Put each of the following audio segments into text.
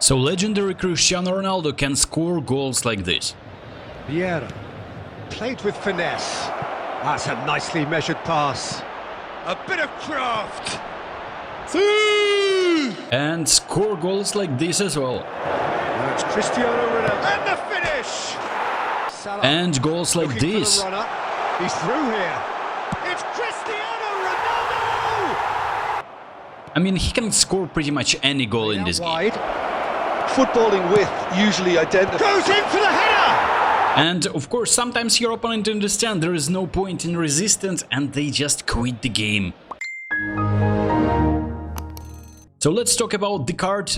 So legendary Cristiano Ronaldo can score goals like this. Vieira played with finesse. That's a nicely measured pass. A bit of craft. And score goals like this as well. That's Cristiano Ronaldo. And the finish! Salah And goals like looking for this. the runner. He's through here. It's Cristiano Ronaldo! I mean, he can score pretty much any goal in this game. Wide. Footballing width usually identifies. Goes in for the header! And of course, sometimes your opponent understands there is no point in resistance and they just quit the game. So let's talk about the card.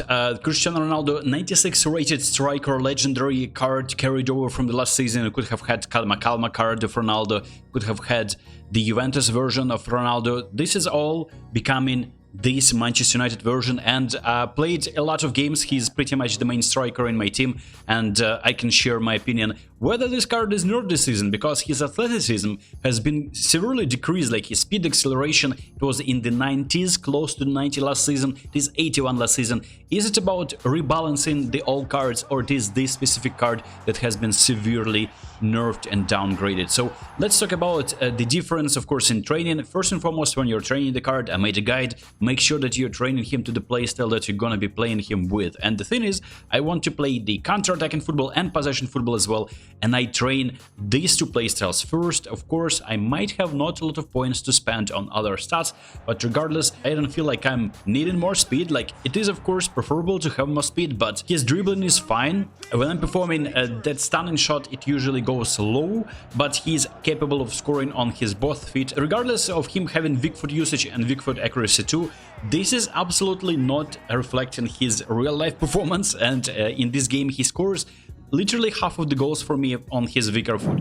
Cristiano Ronaldo, 96 rated striker, legendary card, carried over from the last season. You could have had Calma card of Ronaldo, could have had the Juventus version of Ronaldo. This is all becoming this Manchester United version, and played a lot of games. He's pretty much the main striker in my team, and I can share my opinion whether this card is nerfed this season, because his athleticism has been severely decreased. Like his speed acceleration, it was in the 90s, close to 90 last season, it is 81 last season. Is it about rebalancing the old cards, or it is this specific card that has been severely nerfed and downgraded? So let's talk about the difference, of course, in training. First and foremost, when you're training the card, I made a guide. Make sure that you're training him to the playstyle that you're gonna be playing him with. And the thing is, I want to play the counter-attacking football and possession football as well, and I train these two playstyles first. Of course, I might have not a lot of points to spend on other stats, but regardless, I don't feel like I'm needing more speed. Like, it is of course preferable to have more speed, but his dribbling is fine. When I'm performing that stunning shot, it usually goes low, but he's capable of scoring on his both feet. Regardless of him having weak foot usage and weak foot accuracy too, this is absolutely not reflecting his real-life performance, and in this game he scores literally half of the goals for me on his weaker foot.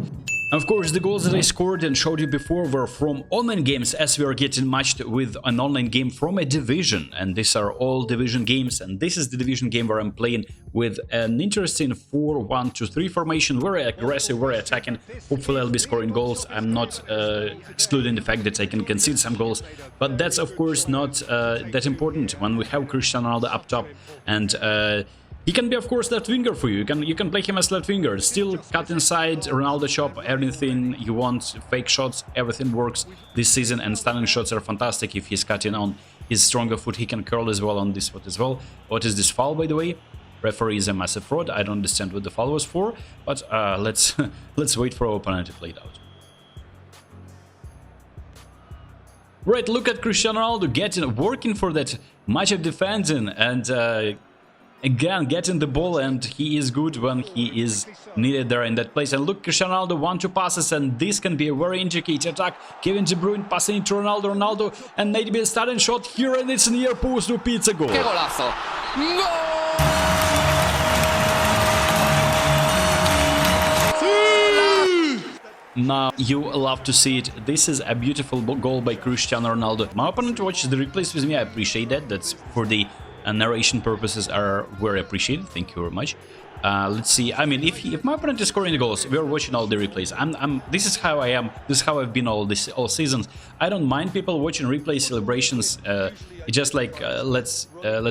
Of course, the goals that I scored and showed you before were from online games, as we are getting matched with an online game from a division, and these are all division games, and this is the division game where I'm playing with an interesting 4-1-2-3 formation, very aggressive, very attacking. Hopefully I'll be scoring goals. I'm not excluding the fact that I can concede some goals, but that's of course not that important when we have Cristiano Ronaldo up top, and he can be, of course, left winger for you. You can play him as left winger. Still cut inside, Ronaldo chop, anything you want, fake shots, everything works this season, and stunning shots are fantastic. If he's cutting on his stronger foot, he can curl as well on this foot as well. What is this foul, by the way? Referee is a massive fraud. I don't understand what the foul was for, but let's wait for our opponent to play it out. Right, look at Cristiano Ronaldo working for that much of defending, and again, getting the ball, and he is good when he is needed there in that place. And look, Cristiano Ronaldo, 1-2 passes, and this can be a very intricate attack. Kevin De Bruyne passing into Ronaldo, and maybe a starting shot here, and it's near post to pizza goal. ¡Qué golazo! ¡Gol! Now, you love to see it. This is a beautiful goal by Cristiano Ronaldo. My opponent watches the replays with me. I appreciate that. That's for the narration purposes are very appreciated. Thank you very much. Let's see. I mean, if my opponent is scoring the goals, we are watching all the replays. This is how I am. This is how I've been all seasons. I don't mind people watching replay celebrations. It's just like let's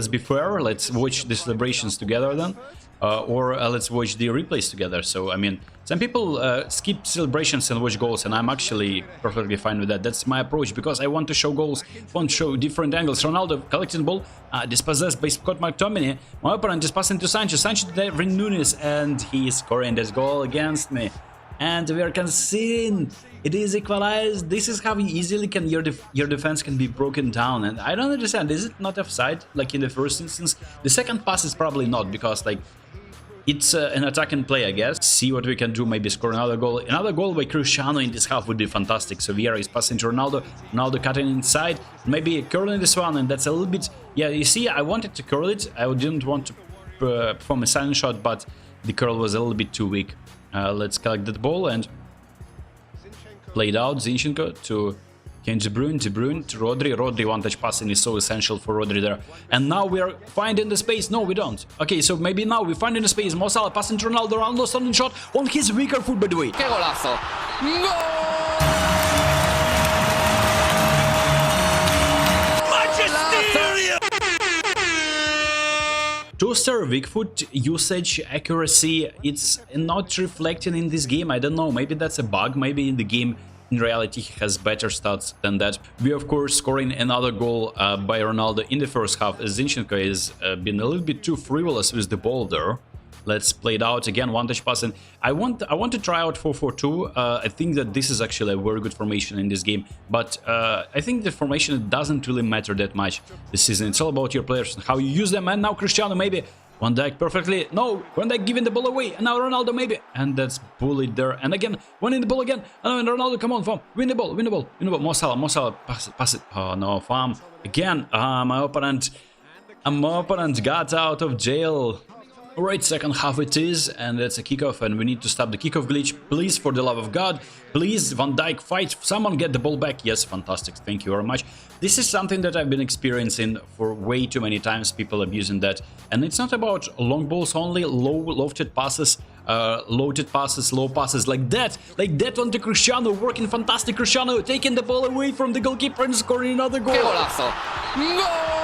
be fair. Let's watch the celebrations together then. Or let's watch the replays together. So, I mean, some people skip celebrations and watch goals, and I'm actually perfectly fine with that. That's my approach, because I want to show goals, want to show different angles. Ronaldo collecting the ball, dispossessed by Scott McTominay. My opponent is passing to Sanchez. Sanchez to Darwin Núñez, and he is scoring this goal against me. And we are conceding. It is equalized. This is how easily can your defense can be broken down. And I don't understand. Is it not offside like in the first instance? The second pass is probably not, because like it's an attacking play, I guess. See what we can do. Maybe score another goal. Another goal by Cristiano in this half would be fantastic. So Vieira is passing to Ronaldo. Ronaldo cutting inside. Maybe curling this one, and that's a little bit. Yeah, you see, I wanted to curl it. I didn't want to perform a silent shot, but the curl was a little bit too weak. Let's collect that ball and play it out. Zinchenko to De Bruyne to Rodri. Rodri one-touch passing is so essential for Rodri there. And now we are finding the space. No, we don't. Okay, so maybe now we find in the space. Mo Salah passing to Ronaldo. Ronaldo stunning shot on his weaker foot, by the way. ¡Qué golazo! ¡Gol! Toaster, weak foot usage, accuracy, it's not reflecting in this game. I don't know, maybe that's a bug, maybe in the game in reality he has better stats than that. We of course scoring another goal by Ronaldo in the first half. Zinchenko has been a little bit too frivolous with the ball there. Let's play it out again, one touch passing. I want to try out 4-4-2. I think that this is actually a very good formation in this game, but I think the formation doesn't really matter that much this season. It's all about your players and how you use them. And now Cristiano, maybe Van Dijk perfectly. No, Van Dijk giving the ball away, and now Ronaldo maybe, and that's bullied there. And again, winning the ball again. And Ronaldo, come on, fam, win the ball, win the ball, win the ball. Mo Salah, pass it. Oh no, fam. Again, my opponent got out of jail. Alright, second half it is, and it's a kickoff, and we need to stop the kickoff glitch. Please, for the love of God, please, Van Dijk, fight, someone get the ball back. Yes, fantastic, thank you very much. This is something that I've been experiencing for way too many times, people abusing that. And it's not about long balls only, lofted passes, loaded passes, low passes, like that on to Cristiano, working fantastic. Cristiano taking the ball away from the goalkeeper and scoring another goal. Golazo. Goal!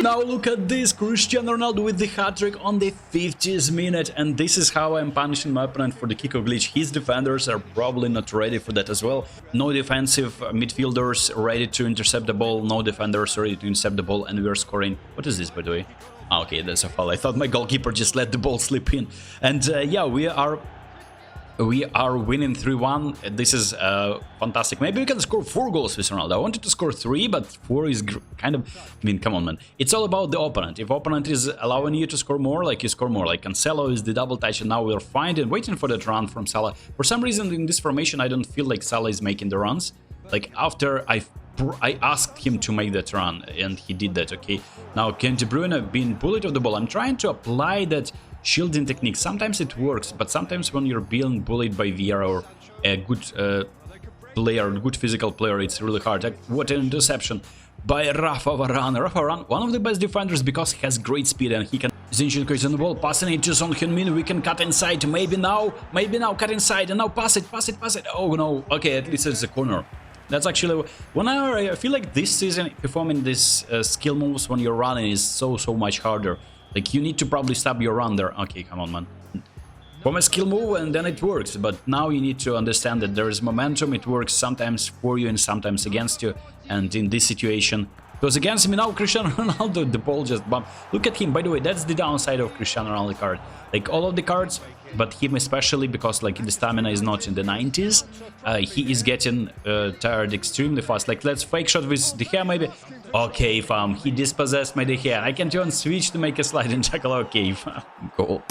Now look at this, Cristiano Ronaldo with the hat-trick on the 50th minute, and this is how I'm punishing my opponent for the kickoff glitch. His defenders are probably not ready for that as well. No defensive midfielders ready to intercept the ball, no defenders ready to intercept the ball, and we are scoring. What is this, by the way? Ah, okay, that's a foul. I thought my goalkeeper just let the ball slip in. And yeah, we are winning 3-1. This is fantastic. Maybe we can score 4 goals with Ronaldo. I wanted to score 3, but 4 is kind of... I mean, come on, man. It's all about the opponent. If opponent is allowing you to score more, like you score more. Like Cancelo is the double touch, and now we're fine and waiting for that run from Salah. For some reason, in this formation, I don't feel like Salah is making the runs. Like, after I asked him to make that run, and he did that, okay? Now, Kevin De Bruyne being bullied of the ball. I'm trying to apply that shielding technique. Sometimes it works, but sometimes when you're being bullied by VR or a good player, good physical player, it's really hard. Like, what an interception by Rafa Varane. Rafa Varane, one of the best defenders because he has great speed and he can... Zinchenko is on the ball, passing it to Son Heung-min. We can cut inside, maybe now, cut inside, and now pass it. Oh no, okay, at least it's a corner. That's actually, whenever I feel like this season performing these skill moves when you're running is so much harder. Like, you need to probably stop your run there. Okay, come on, man. From a skill move and then it works, but now you need to understand that there is momentum. It works sometimes for you and sometimes against you. And in this situation, it was against me. Now Cristiano Ronaldo, the ball just bumped. Look at him, by the way, that's the downside of Cristiano Ronaldo card. Like all of the cards, but him especially, because like the stamina is not in the 90s. He is getting tired extremely fast. Like, let's fake shot with De Gea maybe. Okay, fam, he dispossessed my De Gea. I can turn switch to make a sliding tackle. Okay, fam, goal.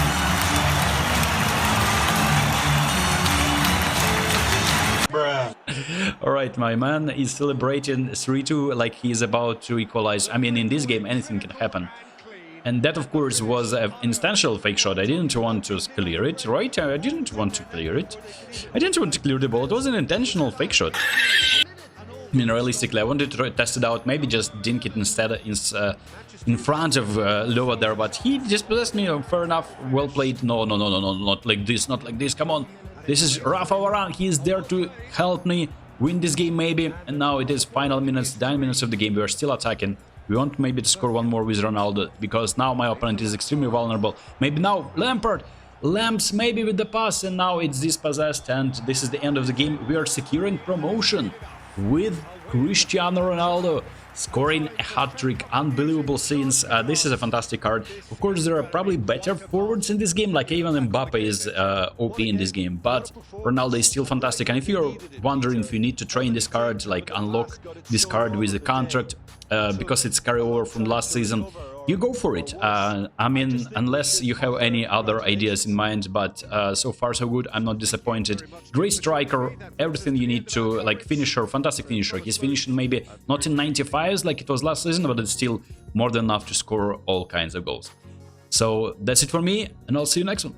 Alright, my man is celebrating 3-2 like he's about to equalize. I mean, in this game, anything can happen. And that, of course, was an intentional fake shot. I didn't want to clear it, right? I didn't want to clear it. I didn't want to clear the ball. It was an intentional fake shot. I mean, realistically, I wanted to test it out. Maybe just dink it instead in front of Loa there. But he just possessed me. Fair enough. Well played. No. Not like this. Not like this. Come on. This is Rafa Varane. He is there to help me win this game, maybe. And now it is final minutes, 9 minutes of the game. We are still attacking. We want maybe to score one more with Ronaldo, because now my opponent is extremely vulnerable. Maybe now Lampard, Lamps maybe with the pass, and now it's dispossessed, and this is the end of the game. We are securing promotion with Cristiano Ronaldo scoring a hat-trick. Unbelievable scenes. This is a fantastic card. Of course, there are probably better forwards in this game, like even Mbappe is OP in this game, but Ronaldo is still fantastic. And if you're wondering if you need to train this card, like unlock this card with the contract, because it's carryover from last season, you go for it. I mean, unless you have any other ideas in mind, but so far so good. I'm not disappointed. Great striker, everything you need to, like, finisher, fantastic finisher. He's finishing maybe not in 95s like it was last season, but it's still more than enough to score all kinds of goals. So that's it for me, and I'll see you next one.